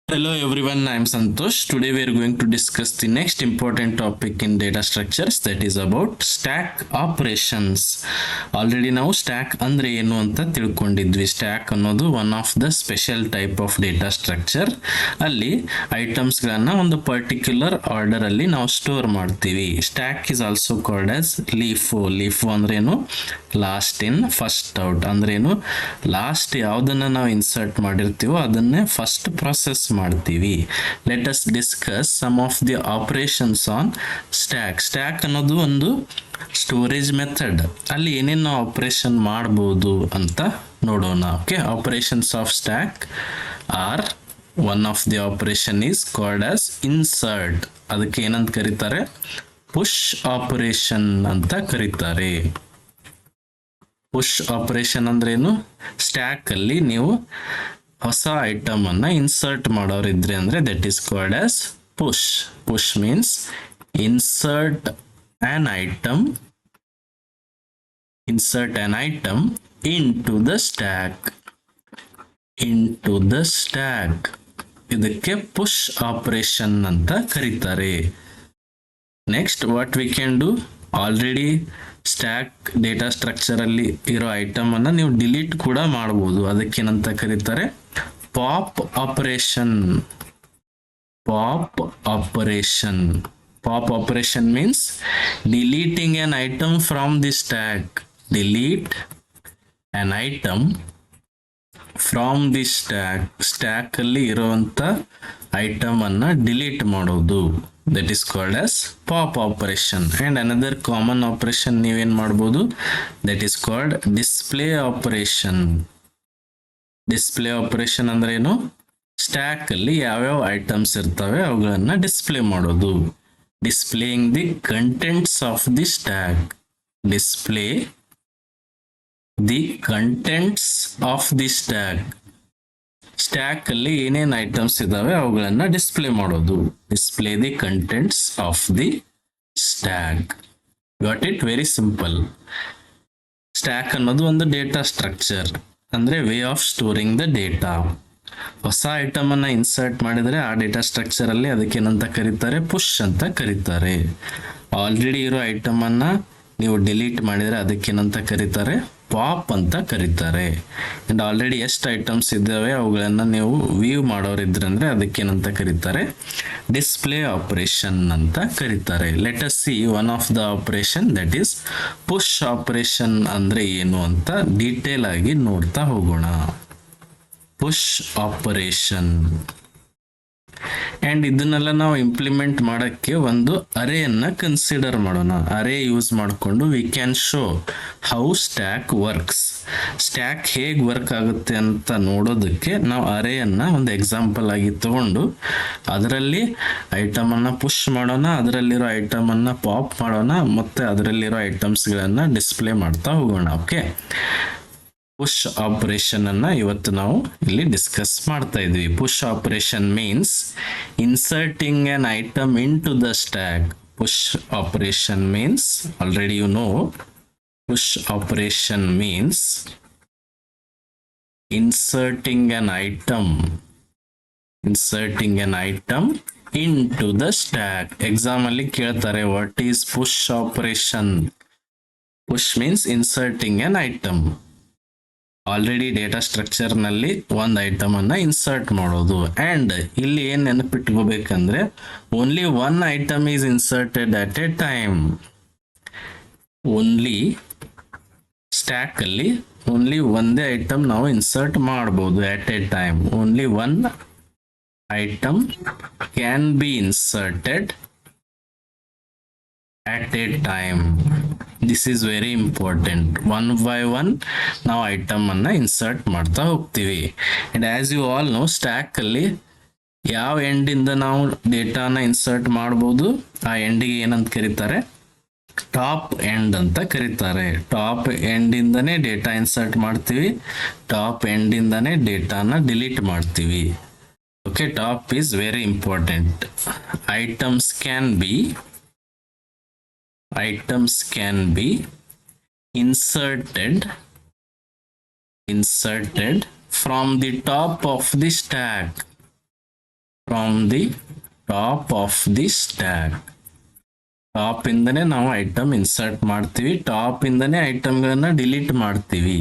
Hello everyone, I am Santosh. Today we are going to discuss the next important topic in data structures, that is about stack operations. Already ನಾವು stack ಅಂದ್ರೆ ಏನು ಅಂತ ತಿಳ್ಕೊಂಡಿದ್ವಿ. Stack ಅನ್ನೋದು one of the special type of data structure. ಅಲ್ಲಿ items ಗಳನ್ನ ಒಂದು particular order ಅಲ್ಲಿ ನಾವು ಸ್ಟೋರ್ ಮಾಡ್ತೀವಿ. Stack is also called as LIFO. LIFO ಅಂದ್ರೇನು? ಲಾಸ್ಟ್ ಇನ್ ಫಸ್ಟ್ ಔಟ್ ಅಂದ್ರೇನು? ಲಾಸ್ಟ್ ಯಾವುದನ್ನ ನಾವು ಇನ್ಸರ್ಟ್ ಮಾಡಿರ್ತೀವೋ ಅದನ್ನೇ ಫಸ್ಟ್ ಪ್ರಾಸೆಸ್ ಮಾಡ್ತೀವಿ. Let us discuss some of the operations on stack. Stack ಅನ್ನೋದು ಒಂದು ಸ್ಟೋರೇಜ್ ಮೆಥಡ್. ಅಲ್ಲಿ ಏನೇನು ನಾವು ಆಪರೇಷನ್ ಮಾಡ್ಬೋದು ಅಂತ ನೋಡೋಣ. Okay, operations of stack are one of the operation is called as insert. ಅದಕ್ಕೆ ಏನಂತ ಕರೀತಾರೆ? ಪುಷ್ ಆಪರೇಷನ್ ಅಂತ ಕರೀತಾರೆ. ಪುಷ್ ಆಪರೇಷನ್ ಅಂದ್ರೇನು? ಸ್ಟ್ಯಾಕ್ ಅಲ್ಲಿ ನೀವು ಹೊಸ ಐಟಮ್ ಅನ್ನ ಇನ್ಸರ್ಟ್ ಮಾಡೋರಿದ್ರೆ ಅಂದ್ರೆ that is called as push. Push means insert an item into the stack. ಇದಕ್ಕೆ ಪುಷ್ ಆಪರೇಷನ್ ಅಂತ ಕರೀತಾರೆ. Next what we can do, already stack data structure ಅಲ್ಲಿ ಇರೋ ಐಟಮ್ ಅನ್ನ ನೀವು ಡಿಲೀಟ್ ಕೂಡ ಮಾಡಬಹುದು. ಅದಕ್ಕೇನಂತ ಕರೀತಾರೆ? Pop operation. Pop operation means deleting an item from the stack. delete an item from the stack ಅಲ್ಲಿ ಇರುವಂತ ಐಟಮ್ ಅನ್ನ ಡಿಲೀಟ್ ಮಾಡೋದು. that is called as pop operation. And another common operation ನೀವೇನ್ ಮಾಡ್ಬೋದು, that is called display operation. Display operation ಅಂದ್ರೆ ಏನು? Stack ಅಲ್ಲಿ ಯಾವ್ಯಾವ ಐಟಮ್ಸ್ ಇರ್ತವೆ ಅವುಗಳನ್ನ ಡಿಸ್ಪ್ಲೇ ಮಾಡೋದು. Displaying the contents of the stack. Display the contents of the stack. Stack ಅಲ್ಲಿ ಏನೇನ್ ಐಟಮ್ಸ್ ಇದಾವೆ ಅವುಗಳನ್ನ ಡಿಸ್ಪ್ಲೇ ಮಾಡೋದು. Display the contents of the stack. Got it? Very simple. Stack ಅನ್ನೋದು ಒಂದು ಡೇಟಾ ಸ್ಟ್ರಕ್ಚರ್, ಅಂದ್ರೆ way of storing the data. ಹೊಸ item ಅನ್ನ ಇನ್ಸರ್ಟ್ ಮಾಡಿದ್ರೆ ಆ ಡೇಟಾ ಸ್ಟ್ರಕ್ಚರ್ ಅಲ್ಲಿ ಅದಕ್ಕೆ ಏನಂತ ಕರೀತಾರೆ? ಪುಷ್ ಅಂತ ಕರೀತಾರೆ. ಆಲ್ರೆಡಿ ಇರೋ ಐಟಮ್ ಅನ್ನ ನೀವು ಡಿಲೀಟ್ ಮಾಡಿದ್ರೆ ಅದಕ್ಕೇನಂತ ಕರೀತಾರೆ? ಪಾಪ್ ಅಂತ ಕರೀತಾರೆ. ಅಂಡ್ ಆಲ್ರೆಡಿ ಎಷ್ಟು ಐಟಮ್ಸ್ ಇದ್ದಾವೆ ಅವುಗಳನ್ನ ನೀವು ವ್ಯೂ ಮಾಡೋರಿದ್ರಂದ್ರೆ ಅದಕ್ಕೇನಂತ ಕರೀತಾರೆ? ಡಿಸ್ಪ್ಲೇ ಆಪರೇಷನ್ ಅಂತ ಕರೀತಾರೆ. Let us see one of the operation, that is push operation ಅಂದ್ರೆ ಏನು ಅಂತ ಡೀಟೇಲ್ ಆಗಿ ನೋಡ್ತಾ ಹೋಗೋಣ. Push operation. ಅಂಡ್ ಇದನ್ನೆಲ್ಲ ನಾವು ಇಂಪ್ಲಿಮೆಂಟ್ ಮಾಡಕ್ಕೆ ಒಂದು ಅರೇಯನ್ನ ಕನ್ಸಿಡರ್ ಮಾಡೋಣ. ಅರೇ ಯೂಸ್ ಮಾಡಿಕೊಂಡು we can show how stack works. Stack ಹೇಗೆ ವರ್ಕ್ ಆಗುತ್ತೆ ಅಂತ ನೋಡೋದಕ್ಕೆ ನಾವು ಅರೇಯನ್ನ ಒಂದು ಎಕ್ಸಾಂಪಲ್ ಆಗಿ ತಗೊಂಡು ಅದರಲ್ಲಿ ಐಟಮ್ ಅನ್ನ ಪುಷ್ ಮಾಡೋಣ, ಅದರಲ್ಲಿರೋ ಐಟಮ್ ಅನ್ನ ಪಾಪ್ ಮಾಡೋಣ, ಮತ್ತೆ ಅದರಲ್ಲಿರೋ ಐಟಮ್ಸ್ಗಳನ್ನ ಡಿಸ್ಪ್ಲೇ ಮಾಡ್ತಾ ಹೋಗೋಣ. ಓಕೆ, ಪುಷ್ ಆಪರೇಷನ್ ಅನ್ನ ಇವತ್ತು ನಾವು ಇಲ್ಲಿ ಡಿಸ್ಕಸ್ ಮಾಡ್ತಾ ಇದ್ವಿ. Push operation means inserting an item into the stack. Push operation means, already you know, push operation means inserting an item into the stack. Exam ಅಲ್ಲಿ ಕೇಳ್ತಾರೆ, what is push operation? Push means inserting an item. Already data structure ನಲ್ಲಿ ಒಂದು item ಅನ್ನ insert ಮಾಡೋದು. And ಇಲ್ಲಿ ಏನ್ ನೆನಪಿಟ್ಕೋಬೇಕಂದ್ರೆ only one item is inserted at a time. Only stack ಅಲ್ಲಿ ಓನ್ಲಿ ಒಂದೇ ಐಟಮ್ ನಾವು ಇನ್ಸರ್ಟ್ ಮಾಡಬಹುದು at a time. Only one item can be inserted at a time. This is very important. One by one ನಾವು item ಅನ್ನ insert ಮಾಡ್ತಾ ಹೋಗ್ತೀವಿ. And as you all know, stack ಅಲ್ಲಿ ಯಾವ ಎಂಡ್ ಇಂದ ನಾವು ಡೇಟಾನ ಇನ್ಸರ್ಟ್ ಮಾಡಬಹುದು, ಆ ಎಂಡಿಗೆ ಏನಂತ ಕರೀತಾರೆ? ಟಾಪ್ ಎಂಡ್ ಅಂತ ಕರೀತಾರೆ. ಟಾಪ್ ಎಂಡ್ ಇಂದನೇ ಡೇಟಾ ಇನ್ಸರ್ಟ್ ಮಾಡ್ತೀವಿ, ಟಾಪ್ ಎಂಡ್ ಇಂದನೇ ಡೇಟಾನ ಡಿಲೀಟ್ ಮಾಡ್ತೀವಿ. Okay, top is very important. items can be inserted from the top of the stack. From the top of the stack. Top ಇಂದನೇ ನಾವು item insert ಮಾಡ್ತೀವಿ, top ಇಂದನೇ ಐಟಮ್ಗಳನ್ನ delete ಮಾಡ್ತೀವಿ.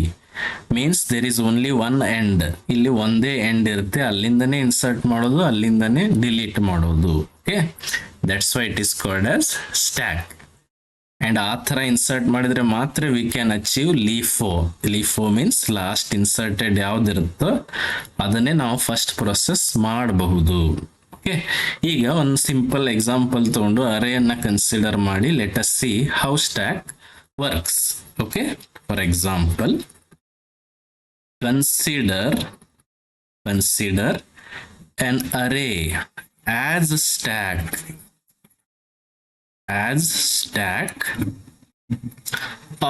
Means there is only one end, ಇಲ್ಲಿ ಒಂದೇ end ಇರುತ್ತೆ, ಅಲ್ಲಿಂದನೇ ಇನ್ಸರ್ಟ್ ಮಾಡೋದು, ಅಲ್ಲಿಂದನೇ ಡಿಲೀಟ್ ಮಾಡೋದು. Okay, that's why it is called as stack. And ಆ ಥರ ಇನ್ಸರ್ಟ್ ಮಾಡಿದ್ರೆ ಮಾತ್ರ we can achieve LIFO. LIFO means last inserted ಯಾವ್ದಿರುತ್ತೋ ಅದನ್ನೇ ನಾವು ಫಸ್ಟ್ ಪ್ರೊಸೆಸ್ ಮಾಡಬಹುದು. ಓಕೆ, ಈಗ ಒಂದು ಸಿಂಪಲ್ ಎಕ್ಸಾಂಪಲ್ ತಗೊಂಡು ಅರೇಯನ್ನ ಕನ್ಸಿಡರ್ ಮಾಡಿ let us see how stack works. Okay, for example consider an array as stack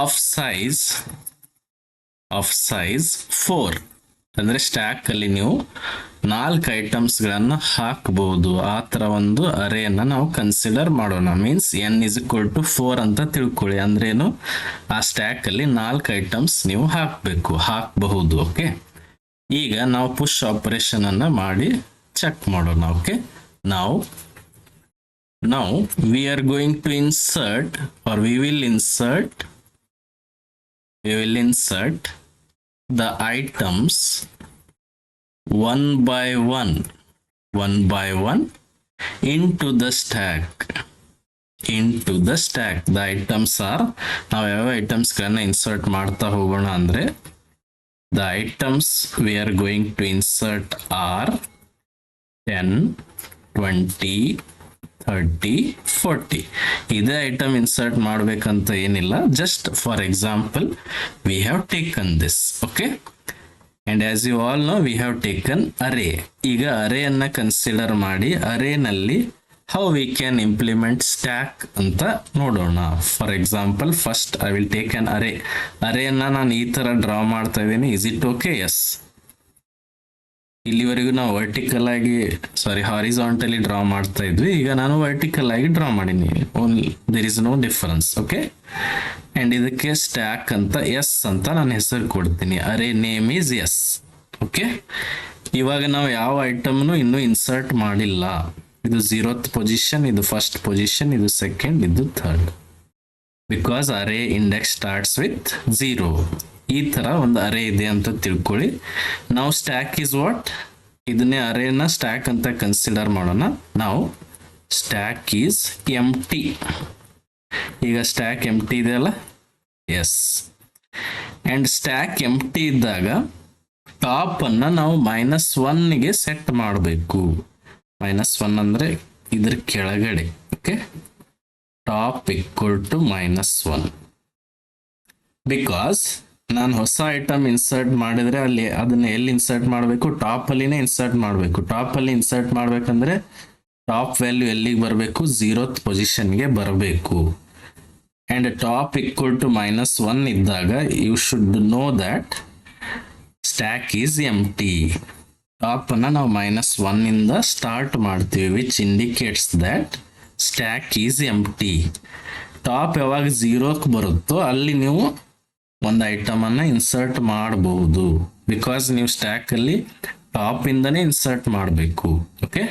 of size 4. ಅಂದ್ರೆ ಸ್ಟ್ಯಾಕ್ ಅಲ್ಲಿ ನೀವು 4 ಐಟಮ್ಸ್ ಗಳನ್ನ ಹಾಕಬಹುದು. ಆ ತರ ಒಂದು ಅರೇನ ನಾವು ಕನ್ಸಿಡರ್ ಮಾಡೋಣ. Means n is equal to 4 ಅಂತ ತಿಳ್ಕೊಳ್ಳಿ. ಅಂದ್ರೇನು, ಆ ಸ್ಟ್ಯಾಕ್ ಅಲ್ಲಿ 4 ಐಟಮ್ಸ್ ನೀವು ಹಾಕಬಹುದು. ಓಕೆ, ಈಗ ನಾವು ಪುಷ್ ಆಪರೇಷನ್ ಅನ್ನ ಮಾಡಿ ಚೆಕ್ ಮಾಡೋಣ. ಓಕೆ, ನಾವು we are going to insert, or we will insert the items one by one into the stack. The items are, ನಾವು ಯಾವ ಐಟಮ್ಸ್ ಗಳನ್ನ ಇನ್ಸರ್ಟ್ ಮಾಡ್ತಾ ಹೋಗೋಣ ಅಂದ್ರೆ, the items we are going to insert are 10, 20, 30, 40. ಇದೇ item insert ಮಾಡ್ಬೇಕಂತ ಏನಿಲ್ಲ, just for example we have taken this. Okay, and as you all know we have taken array. ಈಗ ಅರೇ ಅನ್ನ ಕನ್ಸಿಡರ್ ಮಾಡಿ ಅರೇನಲ್ಲಿ how we can implement stack ಅಂತ ನೋಡೋಣ. For example first I will take an ಅರೇನ ನಾನು ಈ ತರ ಡ್ರಾ ಮಾಡ್ತಾ ಇದ್ದೀನಿ. Is it okay? ಎಸ್. ಇಲ್ಲಿವರೆಗೂ ನಾವು ವರ್ಟಿಕಲ್ ಆಗಿ ಹಾರಿಜಾಂಟಲಿ ಡ್ರಾ ಮಾಡ್ತಾ ಇದ್ವಿ, ಈಗ ನಾನು ವರ್ಟಿಕಲ್ ಆಗಿ ಡ್ರಾ ಮಾಡೀನಿ. Only there is no difference. Okay, and ಇದಕ್ಕೆ ಸ್ಟ್ಯಾಕ್ ಅಂತ ಎಸ್ ಅಂತ ನಾನು ಹೆಸರು ಕೊಡ್ತೀನಿ. Array name is S. Okay, ಇವಾಗ ನಾವು ಯಾವ ಐಟಮ್ನು ಇನ್ನೂ ಇನ್ಸರ್ಟ್ ಮಾಡಿಲ್ಲ. ಇದು 0th ಪೊಸಿಷನ್, ಇದು ಫಸ್ಟ್ ಪೊಸಿಷನ್, ಇದು ಸೆಕೆಂಡ್, ಇದು third. Because array index starts with 0. ಈ ತರ ಒಂದು ಅರೇ ಇದೆ ಅಂತ ತಿಳ್ಕೊಳ್ಳಿ. ನಾವು ಸ್ಟ್ಯಾಕ್ ಇಸ್ ವಾಟ್, ಇದನ್ನೇ ಅರೇನ ಸ್ಟ್ಯಾಕ್ ಅಂತ ಕನ್ಸಿಡರ್ ಮಾಡೋಣ. ನಾವು ಸ್ಟ್ಯಾಕ್ ಈಸ್ ಎಂಟಿ. ಈಗ ಸ್ಟ್ಯಾಕ್ ಎಂಟಿ ಇದೆ ಅಲ್ಲ? ಎಸ್. ಅಂಡ್ ಸ್ಟ್ಯಾಕ್ ಎಂಟಿ ಇದ್ದಾಗ ಟಾಪ್ ಅನ್ನ ನಾವು -1ಗೆ ಸೆಟ್ ಮಾಡಬೇಕು. -1 ಅಂದ್ರೆ ಇದ್ರ ಕೆಳಗಡೆ. Okay, top equal to -1. Because ನಾನು ಹೊಸ ಐಟಮ್ ಇನ್ಸರ್ಟ್ ಮಾಡಿದ್ರೆ ಅಲ್ಲಿ ಅದನ್ನ ಎಲ್ಲಿ ಇನ್ಸರ್ಟ್ ಮಾಡಬೇಕು? ಟಾಪ್ ಅಲ್ಲಿನೇ ಇನ್ಸರ್ಟ್ ಮಾಡಬೇಕು. ಟಾಪ್ ಅಲ್ಲಿ ಇನ್ಸರ್ಟ್ ಮಾಡ್ಬೇಕಂದ್ರೆ ಟಾಪ್ ವ್ಯಾಲ್ಯೂ ಎಲ್ಲಿಗೆ ಬರಬೇಕು? 0th ಪೊಸಿಷನ್ಗೆ ಬರಬೇಕು. ಅಂಡ್ ಟಾಪ್ ಈಕ್ವಲ್ ಟು -1 ಇದ್ದಾಗ you should know that stack is empty. Top ಅನ್ನ ನಾವು -1 ಇಂದ ಸ್ಟಾರ್ಟ್ ಮಾಡ್ತೀವಿ, which indicates that stack is empty. Top ಯಾವಾಗ 0ಕ್ಕೆ ಬರುತ್ತೋ ಅಲ್ಲಿ ನೀವು ಒಂದು ಐಟಮ್ ಅನ್ನ ಇನ್ಸರ್ಟ್ ಮಾಡಬಹುದು. ಬಿಕಾಸ್ ನೀವು ಸ್ಟ್ಯಾಕ್ ಅಲ್ಲಿ ಟಾಪ್ ಇಂದನೇ ಇನ್ಸರ್ಟ್ ಮಾಡಬೇಕು. ಓಕೆ,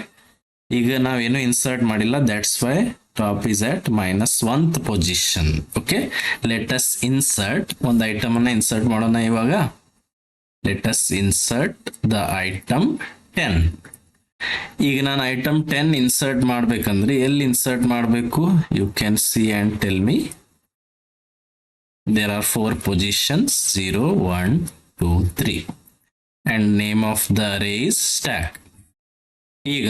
ಈಗ ನಾವೇನು ಇನ್ಸರ್ಟ್ ಮಾಡಿಲ್ಲ, that's why top is at -1th position. Okay, let us insert ಒಂದು ಐಟಮ್ ಅನ್ನ ಇನ್ಸರ್ಟ್ ಮಾಡೋಣ. ಇವಾಗ let us insert the item 10. ಈಗ ನಾನು ಐಟಮ್ 10 ಇನ್ಸರ್ಟ್ ಮಾಡ್ಬೇಕಂದ್ರೆ ಎಲ್ಲಿ ಇನ್ಸರ್ಟ್ ಮಾಡಬೇಕು? You can see and tell me. There are 4 positions, 0, 1, 2, 3, and name of the array is stack. ಈಗ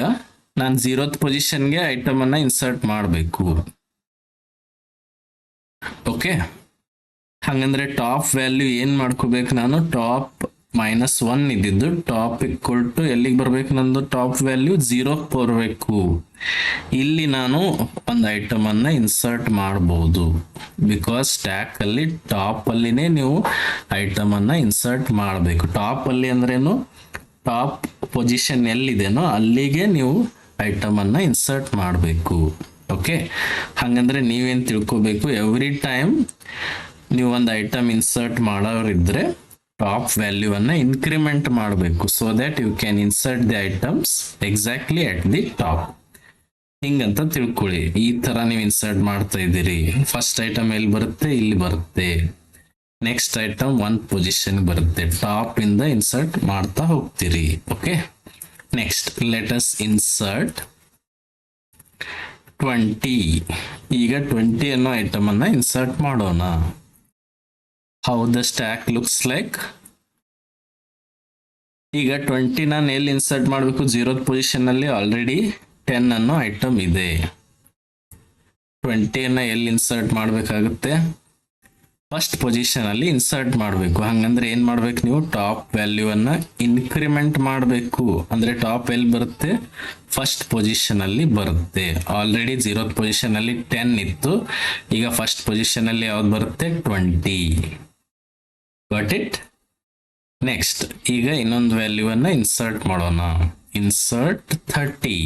ನಾನು 0th ಪೊಸಿಷನ್ಗೆ ಐಟಮ್ ಅನ್ನ ಇನ್ಸರ್ಟ್ ಮಾಡಬೇಕು. ಓಕೆ, ಹಂಗಂದ್ರೆ ಟಾಪ್ ವ್ಯಾಲ್ಯೂ ಏನ್ ಮಾಡ್ಕೋಬೇಕು? ನಾನು ಟಾಪ್ -1 ಇದ್ದಿದ್ದು ಟಾಪ್ ಈಕ್ವಲ್ ಟು ಎಲ್ಲಿಗೆ ಬರ್ಬೇಕು? ನಂದು ಟಾಪ್ ವ್ಯಾಲ್ಯೂ 0ಕ್ಕೆ ಬರಬೇಕು. ಇಲ್ಲಿ ನಾನು ಒಂದು ಐಟಮ್ ಅನ್ನ ಇನ್ಸರ್ಟ್ ಮಾಡಬಹುದು. ಬಿಕಾಸ್ ಸ್ಟ್ಯಾಕ್ ಅಲ್ಲಿ ಟಾಪ್ ಅಲ್ಲಿನೇ ನೀವು ಐಟಮ್ ಅನ್ನ ಇನ್ಸರ್ಟ್ ಮಾಡಬೇಕು. ಟಾಪ್ ಅಲ್ಲಿ ಅಂದ್ರೇನು? ಟಾಪ್ ಪೊಸಿಷನ್ ಎಲ್ಲಿದೆನೋ ಅಲ್ಲಿಗೆ ನೀವು ಐಟಮ್ ಅನ್ನ ಇನ್ಸರ್ಟ್ ಮಾಡಬೇಕು. ಓಕೆ, ಹಂಗಂದ್ರೆ ನೀವೇನ್ ತಿಳ್ಕೋಬೇಕು? ಎವ್ರಿ ಟೈಮ್ ನೀವು ಒಂದು ಐಟಮ್ ಇನ್ಸರ್ಟ್ ಮಾಡೋರಿದ್ರೆ ಟಾಪ್ ವ್ಯಾಲ್ಯೂವನ್ನು ಇನ್ಕ್ರಿಮೆಂಟ್ ಮಾಡಬೇಕು so that you can insert the items exactly at the top. ಹಿಂಗಂತ ತಿಳ್ಕೊಳ್ಳಿ. ಈ ತರ ನೀವು ಇನ್ಸರ್ಟ್ ಮಾಡ್ತಾ ಇದ್ದೀರಿ. ಫಸ್ಟ್ ಐಟಮ್ ಎಲ್ಲಿ ಬರುತ್ತೆ? ಇಲ್ಲಿ ಬರುತ್ತೆ. ನೆಕ್ಸ್ಟ್ ಐಟಮ್ ಒನ್ ಪೊಸಿಷನ್ ಬರುತ್ತೆ. ಟಾಪ್ ಇಂದ ಇನ್ಸರ್ಟ್ ಮಾಡ್ತಾ ಹೋಗ್ತೀರಿ. Okay, next let us insert 20. ಈಗ 20 ಅನ್ನೋ ಐಟಮ್ ಅನ್ನ ಇನ್ಸರ್ಟ್ ಮಾಡೋಣ. How the stack looks like? ಈಗ 20 ನಾನು ಎಲ್ಲಿ ಇನ್ಸರ್ಟ್ ಮಾಡಬೇಕು? 0th ಪೊಸಿಷನ್ ಅಲ್ಲಿ ಆಲ್ರೆಡಿ 10 ಅನ್ನೋ ಐಟಮ್ ಇದೆ. 20 ಅನ್ನ ಎಲ್ಲಿ ಇನ್ಸರ್ಟ್ ಮಾಡಬೇಕಾಗುತ್ತೆ? ಫಸ್ಟ್ ಪೊಸಿಷನ್ ಅಲ್ಲಿ ಇನ್ಸರ್ಟ್ ಮಾಡಬೇಕು. ಹಂಗಂದ್ರೆ ಏನ್ ಮಾಡ್ಬೇಕು ನೀವು? ಟಾಪ್ ವ್ಯಾಲ್ಯೂ ಅನ್ನ ಇನ್ಕ್ರಿಮೆಂಟ್ ಮಾಡಬೇಕು. ಅಂದ್ರೆ ಟಾಪ್ ಎಲ್ಲಿ ಬರುತ್ತೆ? ಫಸ್ಟ್ ಪೊಸಿಷನ್ ಅಲ್ಲಿ ಬರುತ್ತೆ. ಆಲ್ರೆಡಿ 0th ಪೊಸಿಷನ್ ಅಲ್ಲಿ 10 ಇತ್ತು. ಈಗ ಫಸ್ಟ್ ಪೊಸಿಷನ್ ಅಲ್ಲಿ ಯಾವ್ದು ಬರುತ್ತೆ? 20. Got it? ನೆಕ್ಸ್ಟ್ ಈಗ ಇನ್ನೊಂದು ವ್ಯಾಲ್ಯೂ ಅನ್ನ ಇನ್ಸರ್ಟ್ ಮಾಡೋಣ. Insert 30.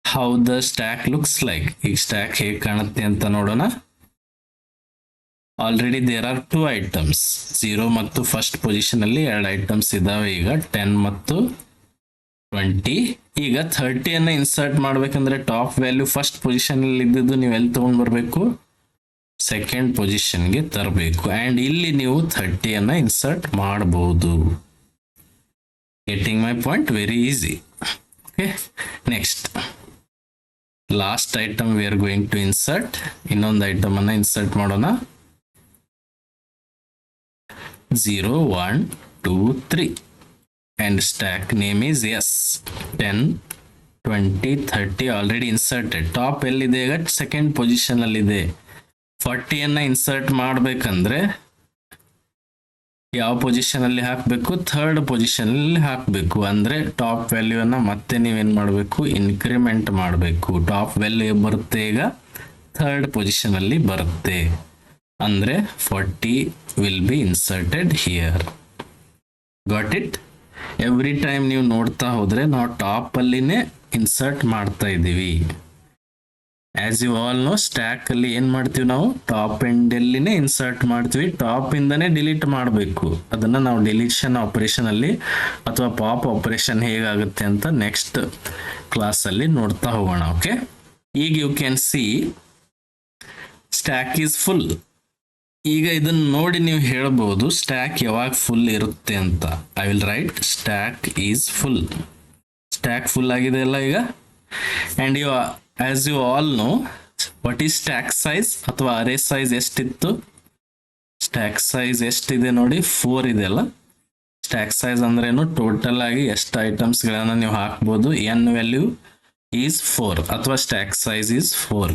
How the stack looks like? ಈಗ ಸ್ಟ್ಯಾಕ್ ಹೇಗೆ ಕಾಣುತ್ತೆ ಅಂತ ನೋಡೋಣ. Already there are 2 items. 0 ಮತ್ತು ಫಸ್ಟ್ ಪೊಸಿಷನ್ ಅಲ್ಲಿ 2 ಐಟಮ್ಸ್ ಇದಾವೆ. ಈಗ 10 ಮತ್ತು 20. ಈಗ 30 ಅನ್ನ ಇನ್ಸರ್ಟ್ ಮಾಡ್ಬೇಕಂದ್ರೆ ಟಾಪ್ ವ್ಯಾಲ್ಯೂ ಫಸ್ಟ್ ಪೊಸಿಷನ್ ಅಲ್ಲಿ ಇದ್ದಿದ್ದು ನೀವು ಎಲ್ಲಿ ತಗೊಂಡ್ ಬರ್ಬೇಕು? ಸೆಕೆಂಡ್ ಪೊಸಿಷನ್ಗೆ ತರಬೇಕು. ಅಂಡ್ ಇಲ್ಲಿ ನೀವು 30 ಅನ್ನ ಇನ್ಸರ್ಟ್ ಮಾಡಬಹುದು. Getting my point? Very easy. Okay, next last item we are going to insert. ಇನ್ನೊಂದು ಐಟಮ್ ಅನ್ನ ಇನ್ಸರ್ಟ್ ಮಾಡೋಣ. 0 1 2 3 and stack name is yes. 10 20 30 already inserted. Top ಎಲ್ಲಿದೆ? ಈಗ ಸೆಕೆಂಡ್ ಪೊಸಿಷನ್ ಅಲ್ಲಿ ಇದೆ. 40 ಅನ್ನ ಇನ್ಸರ್ಟ್ ಮಾಡ್ಬೇಕಂದ್ರೆ ಯಾವ ಪೊಸಿಷನ್ ಅಲ್ಲಿ ಹಾಕಬೇಕು? ಥರ್ಡ್ ಪೊಸಿಷನ್ ಅಲ್ಲಿ ಹಾಕಬೇಕು. ಅಂದ್ರೆ ಟಾಪ್ ವ್ಯಾಲ್ಯೂ ಅನ್ನ ಮತ್ತೆ ನೀವೇನ್ ಮಾಡಬೇಕು? ಇನ್ಕ್ರಿಮೆಂಟ್ ಮಾಡಬೇಕು. ಟಾಪ್ ವ್ಯಾಲ್ಯೂ ಬರುತ್ತೆ ಈಗ ಥರ್ಡ್ ಪೊಸಿಷನ್ ಅಲ್ಲಿ ಬರುತ್ತೆ. ಅಂದ್ರೆ 40 will be inserted here. Got it? Every time ನೀವು ನೋಡ್ತಾ ಹೋದ್ರೆ ನಾವು ಟಾಪ್ ಅಲ್ಲಿನೇ ಇನ್ಸರ್ಟ್ ಮಾಡ್ತಾ ಇದ್ದೀವಿ. As you all know, stack ಅಲ್ಲಿ ಏನ್ ಮಾಡ್ತೀವಿ ನಾವು? ಟಾಪ್ ಎಂಡ್ ಅಲ್ಲಿನೇ ಇನ್ಸರ್ಟ್ ಮಾಡ್ತೀವಿ. ಟಾಪ್ ಇಂದನೇ ಡಿಲೀಟ್ ಮಾಡಬೇಕು. ಅದನ್ನ ನಾವು ಡಿಲೀಷನ್ ಆಪರೇಷನ್ ಅಲ್ಲಿ ಅಥವಾ ಪಾಪ್ ಆಪರೇಷನ್ ಹೇಗಾಗುತ್ತೆ ಅಂತ ನೆಕ್ಸ್ಟ್ ಕ್ಲಾಸ್ ಅಲ್ಲಿ ನೋಡ್ತಾ ಹೋಗೋಣ. ಓಕೆ, ಈಗ you can see stack is full. ಈಗ ಇದನ್ನ ನೋಡಿ ನೀವು ಹೇಳ್ಬೋದು ಸ್ಟ್ಯಾಕ್ ಯಾವಾಗ ಫುಲ್ ಇರುತ್ತೆ ಅಂತ. I will write stack is full. Stack full ಆಗಿದೆ ಅಲ್ಲ ಈಗ. And you as you all know what is stack size ಅಥವಾ ಅರೇ ಸೈಜ್ ಎಷ್ಟಿತ್ತು? ಸ್ಟ್ಯಾಕ್ ಸೈಜ್ ಎಷ್ಟಿದೆ ನೋಡಿ? 4 ಇದೆ ಅಲ್ಲ. ಸ್ಟ್ಯಾಕ್ ಸೈಜ್ ಅಂದ್ರೇನು? ಟೋಟಲ್ ಆಗಿ ಎಷ್ಟು ಐಟಮ್ಸ್ ಗಳನ್ನ ನೀವು ಹಾಕ್ಬೋದು. ಎನ್ ವ್ಯಾಲ್ಯೂ ಈಸ್ 4 ಅಥವಾ ಸ್ಟ್ಯಾಕ್ ಸೈಜ್ ಈಸ್ 4.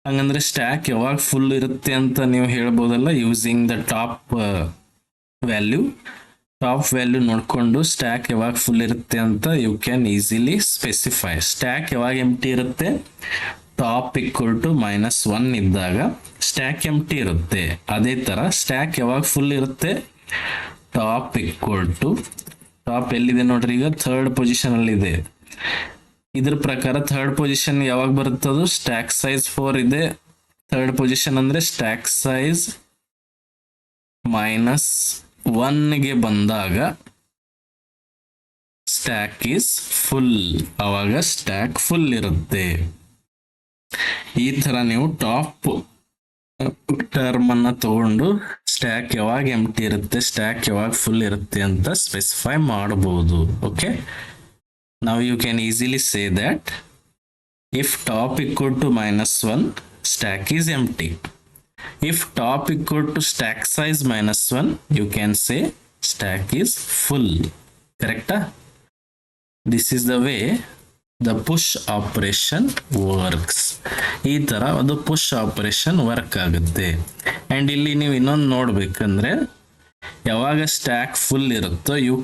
ಹಂಗಂದ್ರೆ ಸ್ಟ್ಯಾಕ್ ಯಾವಾಗ ಫುಲ್ ಇರುತ್ತೆ ಅಂತ ನೀವು ಹೇಳ್ಬೋದಲ್ಲ using the top value. Top value ನೋಡ್ಕೊಂಡು ಸ್ಟ್ಯಾಕ್ ಯಾವಾಗ ಫುಲ್ ಇರುತ್ತೆ ಅಂತ you can easily specify. Stack ಯಾವಾಗ ಎಂಟಿ ಇರುತ್ತೆ? ಟಾಪ್ ಈಕ್ವಲ್ ಟು -1 ಇದ್ದಾಗ ಸ್ಟ್ಯಾಕ್ ಎಂಟಿ ಇರುತ್ತೆ. ಅದೇ ತರ ಸ್ಟ್ಯಾಕ್ ಯಾವಾಗ ಫುಲ್ ಇರುತ್ತೆ? ಟಾಪ್ ಈಕ್ವಲ್ ಟು, ಟಾಪ್ ಎಲ್ಲಿದೆ ನೋಡ್ರಿ ಈಗ ಥರ್ಡ್ ಪೊಸಿಷನ್ ಅಲ್ಲಿ ಇದೆ. ಇದ್ರ ಪ್ರಕಾರ ಥರ್ಡ್ ಪೊಸಿಷನ್ ಯಾವಾಗ ಬರುತ್ತದು? ಸ್ಟ್ಯಾಕ್ ಸೈಜ್ 4 ಇದೆ. ಥರ್ಡ್ ಪೊಸಿಷನ್ ಅಂದ್ರೆ ಸ್ಟ್ಯಾಕ್ ಸೈಜ್ -1ಗೆ ಬಂದಾಗ ಸ್ಟ್ಯಾಕ್ ಈಸ್ ಫುಲ್. ಅವಾಗ ಸ್ಟ್ಯಾಕ್ ಫುಲ್ ಇರುತ್ತೆ. ಈ ತರ ನೀವು ಟಾಪ್ ಟರ್ಮ್ ಅನ್ನ ತಗೊಂಡು ಸ್ಟ್ಯಾಕ್ ಯಾವಾಗ ಎಂಟಿ ಇರುತ್ತೆ, ಸ್ಟ್ಯಾಕ್ ಯಾವಾಗ ಫುಲ್ ಇರುತ್ತೆ ಅಂತ ಸ್ಪೆಸಿಫೈ ಮಾಡಬಹುದು. Okay, now you can easily say that if top equal to -1, stack is empty. If top equal to stack size -1, you can say stack is full. Correct? This is the way the push operation works. ಈ ತರ ಒಂದು push operation work ಆಗುತ್ತೆ. And ಇಲ್ಲಿ ನೀವು ಇನ್ನೊಂದು ನೋಡ್ಬೇಕಂದ್ರೆ ಯಾವಾಗ stack full ಇರುತ್ತೋ you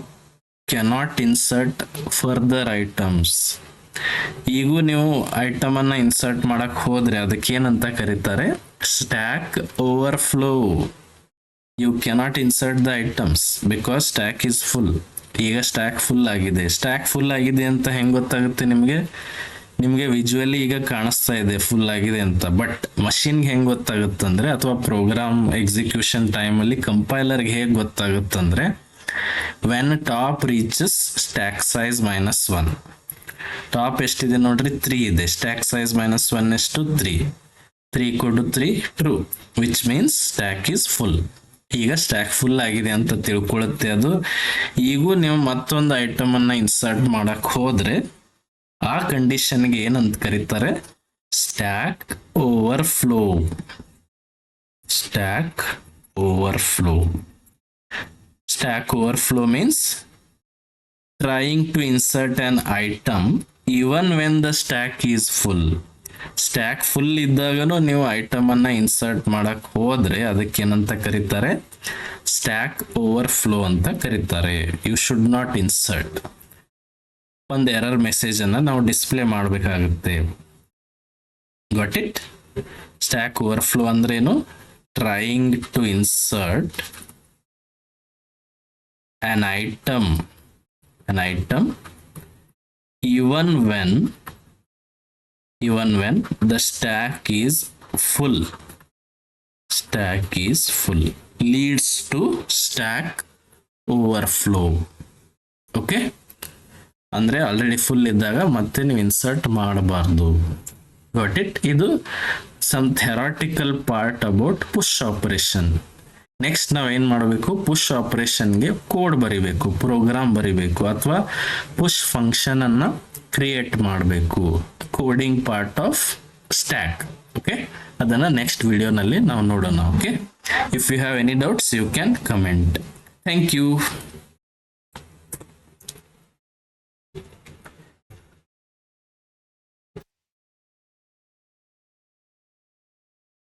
cannot insert further items. ಈಗೂ ನೀವು ಐಟಮ್ ಅನ್ನ ಇನ್ಸರ್ಟ್ ಮಾಡಕ್ ಹೋದ್ರೆ ಅದಕ್ಕೆ ಏನಂತ ಕರೀತಾರೆ? Stack overflow. You cannot insert the items because stack is full. ಈಗ ಸ್ಟ್ಯಾಕ್ ಫುಲ್ ಆಗಿದೆ. ಸ್ಟ್ಯಾಕ್ ಫುಲ್ ಆಗಿದೆ ಅಂತ ಹೆಂಗ್ ಗೊತ್ತಾಗುತ್ತೆ ನಿಮಗೆ? ನಿಮಗೆ ವಿಜುವಲಿ ಈಗ ಕಾಣಿಸ್ತಾ ಇದೆ ಫುಲ್ ಆಗಿದೆ ಅಂತ, ಬಟ್ ಮಷಿನ್ಗೆ ಹೆಂಗೆ ಗೊತ್ತಾಗುತ್ತಂದ್ರೆ, ಅಥವಾ ಪ್ರೋಗ್ರಾಮ್ ಎಕ್ಸಿಕ್ಯೂಷನ್ ಟೈಮಲ್ಲಿ ಕಂಪೈಲರ್ಗೆ ಹೇಗೆ ಗೊತ್ತಾಗುತ್ತಂದ್ರೆ, when top reaches stack size -1. Top ಎಷ್ಟಿದೆ ನೋಡ್ರಿ, 3 ಇದೆ. ಸ್ಟ್ಯಾಕ್ ಸೈಜ್ -1 ಎಷ್ಟು, 3. 3 = 3 true, which means stack is full. ಈಗ ಸ್ಟ್ಯಾಕ್ ಫುಲ್ ಆಗಿದೆ ಅಂತ ತಿಳ್ಕೊಳ್ಳುತ್ತೆ ಅದು. ಈಗೂ ನೀವು ಮತ್ತೊಂದು ಐಟಮ್ ಅನ್ನ ಇನ್ಸರ್ಟ್ ಮಾಡಕ್ ಹೋದ್ರೆ ಆ ಕಂಡೀಷನ್ಗೆ ಏನಂತ ಕರೀತಾರೆ, stack overflow. Stack overflow. Stack overflow means trying to insert an item even when the stack is full. Stack full ಇದ್ದಾಗನು ನೀವು ಐಟಮ್ ಅನ್ನ ಇನ್ಸರ್ಟ್ ಮಾಡಕ್ ಹೋದ್ರೆ ಅದಕ್ಕೇನಂತ ಕರೀತಾರೆ, ಸ್ಟ್ಯಾಕ್ ಓವರ್ಫ್ಲೋ ಅಂತ ಕರೀತಾರೆ. You should not insert. ಒಂದು ಎರರ್ ಮೆಸೇಜ್ ಅನ್ನ ನಾವು ಡಿಸ್ಪ್ಲೇ ಮಾಡಬೇಕಾಗುತ್ತೆ. Got it? ಸ್ಟ್ಯಾಕ್ ಓವರ್ಫ್ಲೋ ಅಂದ್ರೇನು? Trying to insert an item even when the stack is full leads to stack overflow. Okay, ಅಂದ್ರೆ ಆಲ್ರೆಡಿ ಫುಲ್ ಇದ್ದಾಗ ಮತ್ತೆ ನೀವು ಇನ್ಸರ್ಟ್ ಮಾಡಬಾರ್ದು. Got it? ಇದು some theoretical part about push operation. Next ನಾವೇನು ಮಾಡಬೇಕು, push ಆಪರೇಷನ್ಗೆ ಕೋಡ್ ಬರಿಬೇಕು, ಪ್ರೋಗ್ರಾಮ್ ಬರಿಬೇಕು, ಅಥವಾ ಪುಷ್ ಫಂಕ್ಷನ್ ಅನ್ನ ಕ್ರಿಯೇಟ್ ಮಾಡಬೇಕು. Coding part of stack. Okay, ಅದನ್ನ ನೆಕ್ಸ್ಟ್ ವಿಡಿಯೋನಲ್ಲಿ ನಾವು ನೋಡೋಣ. Okay, if you have any doubts you can comment. Thank you.